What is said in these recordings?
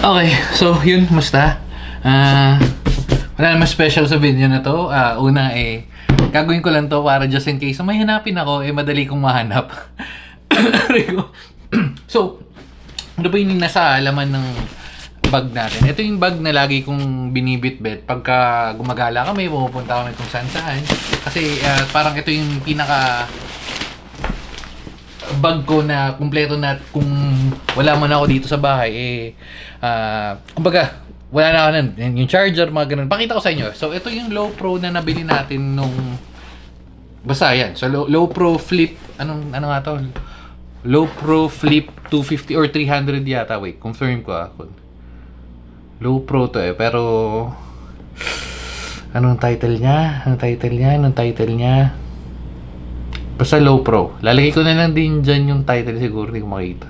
Okay, so yun, musta? Wala naman special sa video na to. Una gagawin ko lang to para just in case may hanapin ako, madali kong mahanap. So, ano ba yung nasa laman ng bag natin? Ito yung bag na lagi kong binibitbit pagka gumagala kami, pumupunta kami kung saan saan. Kasi parang ito yung pinaka bag ko na kumpleto na kung wala man ako dito sa bahay kumbaga wala na ako nun, yung charger, mga ganun. Pakita ko sa inyo. So ito yung low pro na nabili natin nung basta yan. So low pro flip, ano nga to? Low pro flip 250 or 300 yata. Wait, confirm ko low pro to pero anong title niya? Basta low pro. Lalagay ko na lang din dyan yung title, siguro hindi ko makita.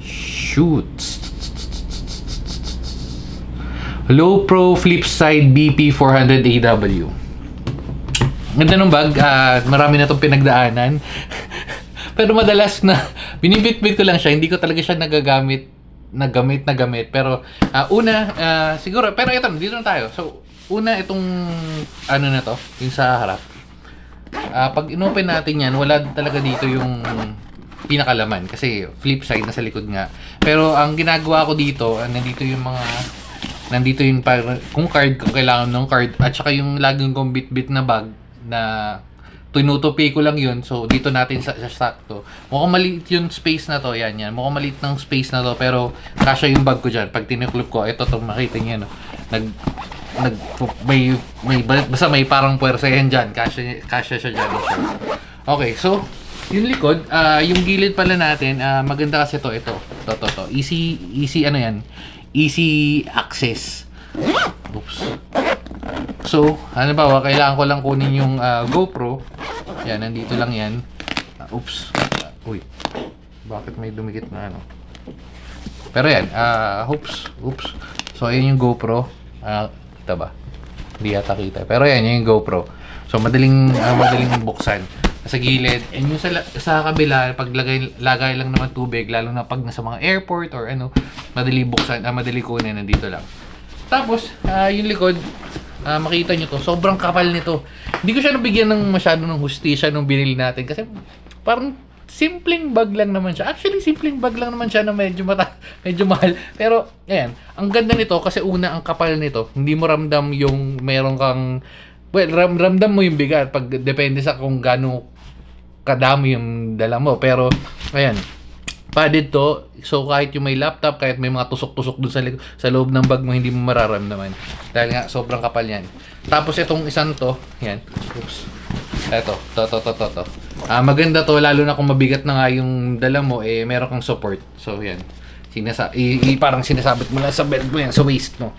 Shoot. Low pro flip side BP 400 AW. Ganda ng bag. Marami na itong pinagdaanan. Pero madalas na binibit-bit ko lang siya. Hindi ko talaga siya nagagamit. Pero siguro, pero ito, dito na tayo. So, una itong ano na to, yung sa harap. Pag inopen natin yan, wala talaga dito yung pinakalaman kasi flip side na sa likod nga. Pero ang ginagawa ko dito, nandito yung kung kailangan ng card at saka yung laging kong bit-bit na bag na tinutupi ko lang yun. So dito natin sa sakto. Mukhang maliit yung space na to. Yan. Mukhang maliit ng space na to pero kasya yung bag ko dyan. Pag tinuklop ko, ito makita niyo, no? Basta may parang puwersa yan dyan. Kasya siya dyan. Okay, so yung likod, yung gilid pala natin, maganda kasi to. Easy ano yan? Easy access. Oops. So, kailangan ko lang kunin yung GoPro. Yan, nandito lang yan. Oops. Uy. Bakit may dumikit na ano? Pero yan, oops. So, ayan yung GoPro. Kita ba? Hindi yata kita. Pero yan, yung GoPro. So, madaling buksan. Sa gilid. And yung sa kabila, lagay lang naman tubig, lalo na pag nasa mga airport or madali buksan, madali kunin, nandito lang. Tapos, yung likod, makita nyo to, sobrang kapal nito. Hindi ko siya nabigyan ng masyado ng hustisya nung binili natin kasi parang simpleng bag lang naman siya. Actually, simpleng bag lang naman siya na medyo mahal. Pero, ayan, ang ganda nito kasi una, ang kapal nito. Hindi mo ramdam yung meron kang, ramdam mo yung bigat pag depende sa kung gaano kadami yung dala mo. Pero, ayan, padded to. So, kahit yung may laptop, kahit may mga tusok-tusok dun sa loob ng bag mo, hindi mo mararamdaman. Dahil nga, sobrang kapal yan. Tapos, itong isang to, yan. Oops. Eto, to. Maganda to, lalo na kung mabigat na nga yung dala mo, meron kang support. So, yan. Parang sinasabit mo lang sa belt mo yan, sa waist mo.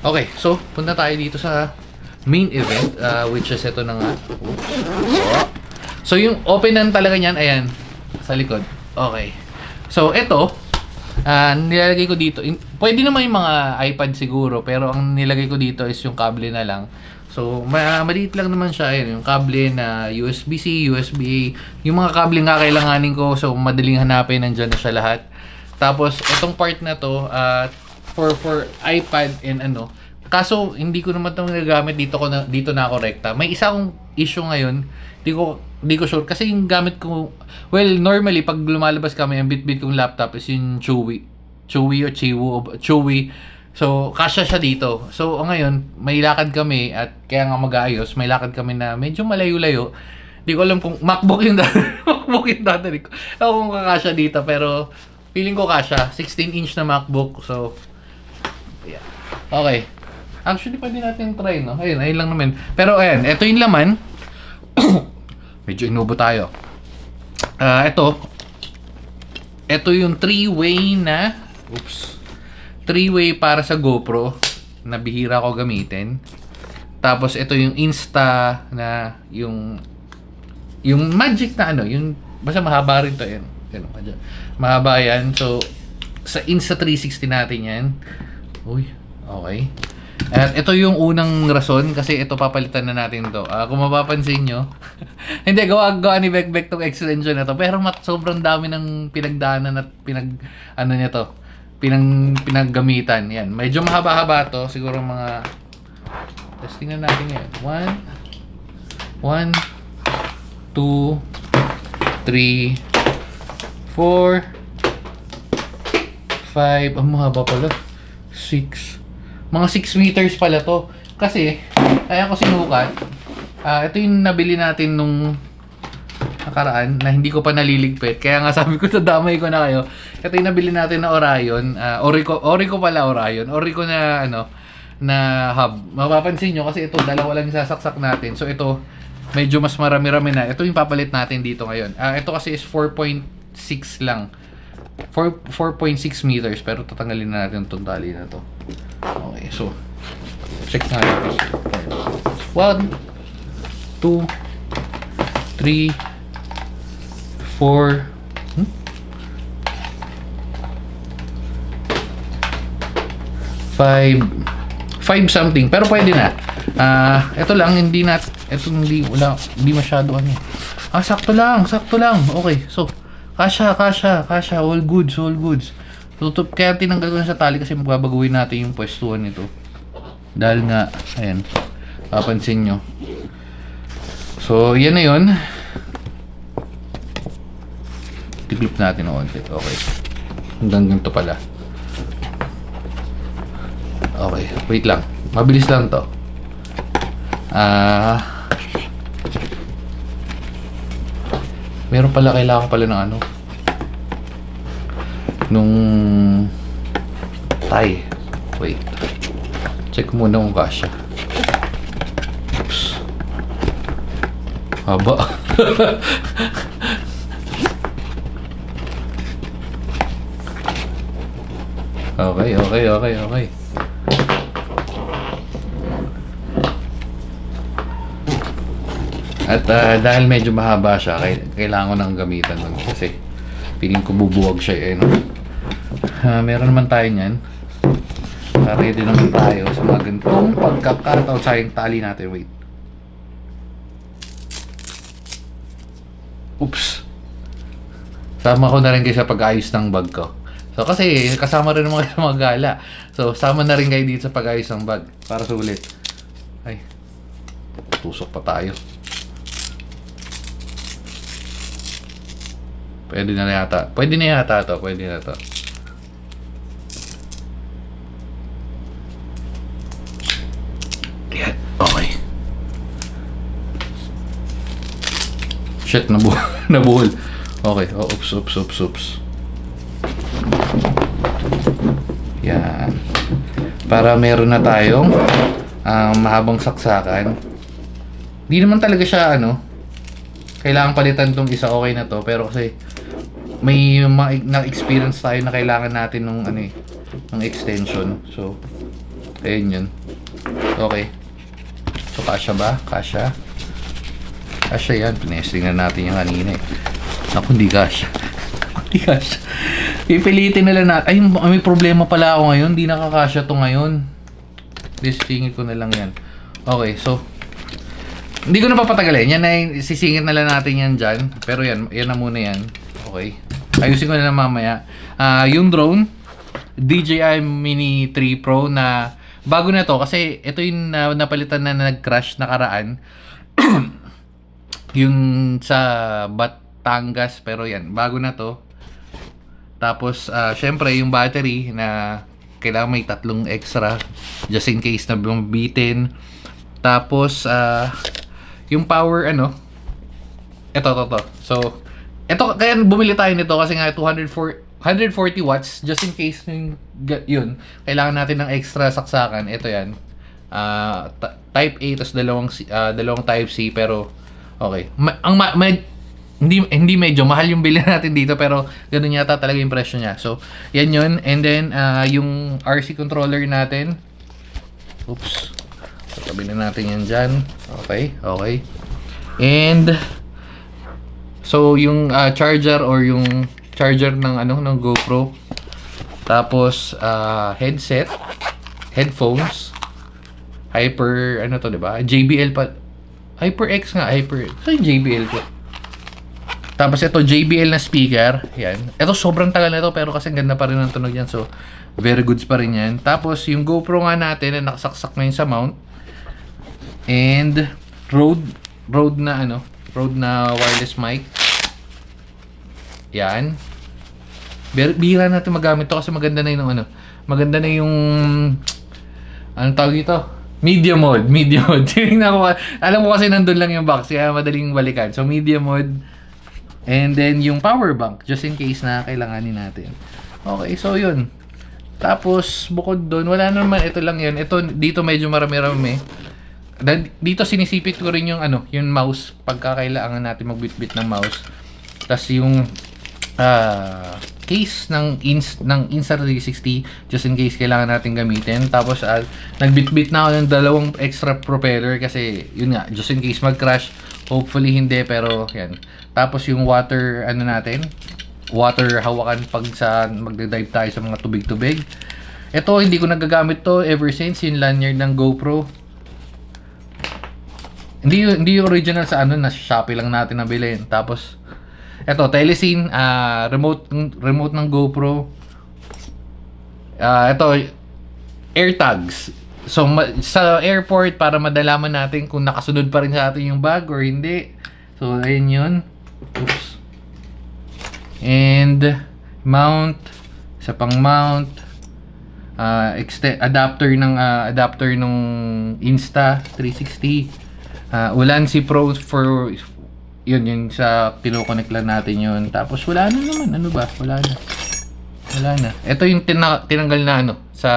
Okay, so, punta tayo dito sa main event, which is ito na nga. Oops. So, yung openan talaga niyan, ayan, sa likod. Okay. So, ito, nilalagay ko dito. Pwede naman yung mga iPad siguro, pero ang nilagay ko dito is yung kable na lang. So, maliit lang naman siya. Ayan, yung kable na USB-C, USB-A. Yung mga kable nga kailanganin ko, so madaling hanapin, nandyan na siya lahat. Tapos, itong part na to, for iPad and kaso, hindi ko naman itong nagagamit dito na ako rekta. May isa akong issue ngayon, di ko sure. Kasi yung gamit ko, well, normally, pag lumalabas kami, ang bit-bit kong laptop is yung Chewy. So, kasya siya dito. So, ngayon, may lakad kami at kaya nga mag-aayos, may lakad kami na medyo malayo-layo. Di ko alam kung MacBook yung dati ko. Ako kung kakasya dito, pero feeling ko kasya. 16-inch na MacBook. So, yeah. Okay. Actually, pwede natin try, no? Ayun lang naman. Pero, ayan, ito yung laman. Medyo inubo tayo. Ito yung 3-way na, three-way para sa GoPro na bihira ko gamitin. Tapos ito yung Insta na yung Magic na yung basta mahaba rin to yan. Mahaba yan. So sa Insta 360 natin yan. Uy, okay. At ito yung unang rason kasi ito papalitan na natin to. Kung mapapansin nyo, hindi, gawa ni Bekbek tong extension na to. Pero sobrang dami ng pinagdaanan at pinaggamitan. Yan. Medyo mahaba-haba to. Siguro mga... Testing na natin yan. 1, 2, 3, 4, 5. Ang mahaba pala. 6. Mga 6 meters pala to. Kasi, kaya ko sinukat. Ito yung nabili natin nung nakaraan na hindi ko pa naliligpit. Kaya nga sabi ko, nadamay ko na kayo. Ito yung nabili natin na Orion. Orico pala Orion. Orico na na hub. Mapapansin nyo kasi ito dalawa lang sasaksak natin. So ito medyo mas marami-rami na. Ito yung papalit natin dito ngayon. Ito kasi is 4.6 lang. 4.6 meters pero tatanggalin na natin itong tali na to. Okay, so check natin. 1, 2, 3, 4, 5 something pero pwede na. Ito lang hindi masyado ano. Sakto lang. Okay, so kasha, all goods. Kaya tinanggal ko na sa tali kasi magbabaguhin natin yung pwestuhan nito. Dahil nga, ayan, papansin nyo. So, yan na yun. Tiklip natin ng konti. Okay. Hanggang ganito pala. Okay, wait lang. Mabilis lang to. Meron pala, kailangan pala ng ano. Nung tie. Wait. Check muna kung kasya. Oops. Haba. Okay. At dahil medyo mahaba siya, kailangan ko nang gamitan nun kasi feeling ko bubuwag siya no? Meron naman tayo niyan. Ready naman tayo sa mga ganitong pagkakataon. Sayang tali natin. Wait. Oops. Sama ko na rin kayo sa pag-ayos ng bag ko. So kasi kasama rin mga gala. So sama na rin kayo dito sa pag-ayos ng bag para sulit. Ay. Tusok pa tayo. Pwede na yata to. Yan. Okay. Shit, nabuhol. Okay. Oh, oops. Yan. Para meron na tayong mahabang saksakan. Di naman talaga siya kailangan palitan tong isa, okay na to, pero kasi may na-experience tayo na kailangan natin ng extension. So ayun yun. Okay. So kasya ba? Kasya yan. Pinesting na natin yung kanina eh. Naku, hindi kasya. Pipilitin na lang natin. Ay, may problema pala ako ngayon. Hindi nakakasya to ngayon. Sisingit ko na lang yan. Okay, so hindi ko na papatagalin. Yan na, sisingit na lang natin yan dyan. Pero yan na muna yan. Okay. Ayusin ko na lang mamaya. Yung drone, DJI Mini 3 Pro na bago na to. Kasi ito yung napalitan na nag-crash nakaraan. Yung sa Batangas. Pero yan, bago na to. Tapos, syempre, yung battery na kailangan may 3 extra. Just in case na bumitin. Tapos, yung power ito. So ito kaya bumili tayo nito kasi nga 140 watts just in case yun kailangan natin ng extra saksakan. Ito yan. Type A tapos dalawang type C pero okay. Hindi medyo mahal yung bilhin natin dito pero ganoon yata talaga yung presyo niya. So yan yun, and then yung RC controller natin. Oops. Tabi na natin yan dyan. Okay. And so yung charger or yung charger ng GoPro. Tapos headset, headphones, Hyper to, 'di ba? JBL pa. HyperX nga, HyperX. So yung JBL ko. Tapos ito, JBL na speaker. Yan. Ito, sobrang tagal na ito, pero kasi ganda pa rin ang tunog yan. So, very goods pa rin yan. Tapos, yung GoPro nga natin na nakasaksak ngayon sa mount. And, Rode na wireless mic. Yan. Bihira natin magamit to kasi maganda na yung maganda na yung anong tawag ito? Media mode. Tingnan ko, alam mo kasi nandun lang yung box kaya madaling balikan. So media mode. And then yung power bank just in case na kailanganin natin. Okay, so yun. Tapos bukod doon, wala naman, ito lang yun. Ito dito medyo marami-rami. Dito sinisipit ko rin yung yung mouse pagka kailangan natin magbitbit ng mouse. Tapos yung case ng Insta360 just in case kailangan natin gamitin. Tapos nagbitbit na ako ng dalawang extra propeller kasi yun nga, just in case mag-crash. Hopefully hindi, pero yan. Tapos yung water water hawakan pag magda-dive tayo sa mga tubig-tubig. Ito hindi ko nagagamit to ever since yung lanyard ng GoPro. Hindi yung original sa na Shopee lang natin nabilin. Tapos eto, Telesin, remote ng GoPro. Ito, AirTags. So, sa airport, para madalaman natin kung nakasunod pa rin sa atin yung bag or hindi. So, ayun yun. Oops. And, mount. Isa pang mount. Adapter ng Insta360. Ulanzi Pro for yun sa kino-connect lang natin yun. Tapos wala na naman, wala na. Ito yung tinanggal na sa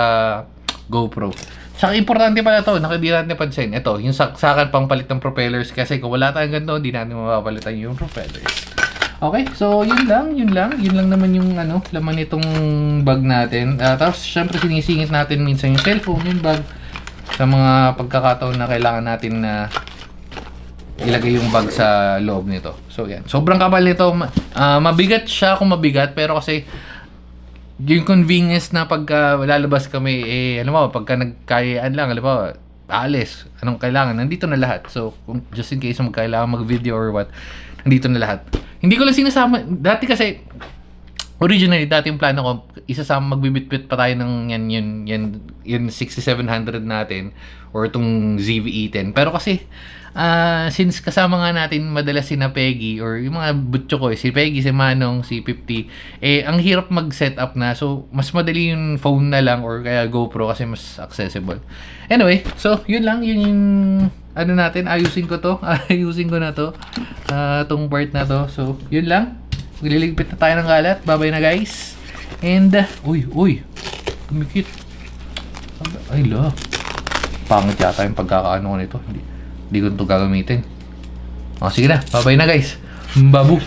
GoPro. Saka importante pala to, hindi natin napansin. Ito, yung saksakan pang palit ng propellers kasi kung wala tayong ganito, hindi natin mapapalitan yung propellers. Okay, so yun lang naman yung laman nitong bag natin. Tapos syempre sinisingit natin minsan yung cellphone, yung bag sa mga pagkakataon na kailangan natin na ilagay yung bag sa loob nito. So yan. Sobrang kapal nito. Mabigat siya kung mabigat, pero kasi yung convenience na pagka lalabas kami, pagka nagkayaan lang, aalis, anong kailangan, nandito na lahat. So, just in case magkailangan mag-video or what, nandito na lahat. Hindi ko lang sinasama, dati kasi, originally, dati yung plano ko, magbibitbit pa tayo ng yung 6700 natin, or itong ZV-E10. Pero kasi, since kasama nga natin madalas si Peggy or yung mga butcho ko, si Peggy, si Manong, si 50, ang hirap mag-setup na. So, mas madali yung phone na lang or kaya GoPro kasi mas accessible. Anyway, so, yun lang. Yun yung natin. Ayusin ko na to. Tong part na to. So, yun lang. Magliligpit na tayo ng kalat. Bye-bye na, guys. And, uy. Kumikit. Ay, la. Pangit yata yung pagkakaano ko nito. Hindi ko ito gagamitin. Sige na. Bye-bye na, guys. Babu.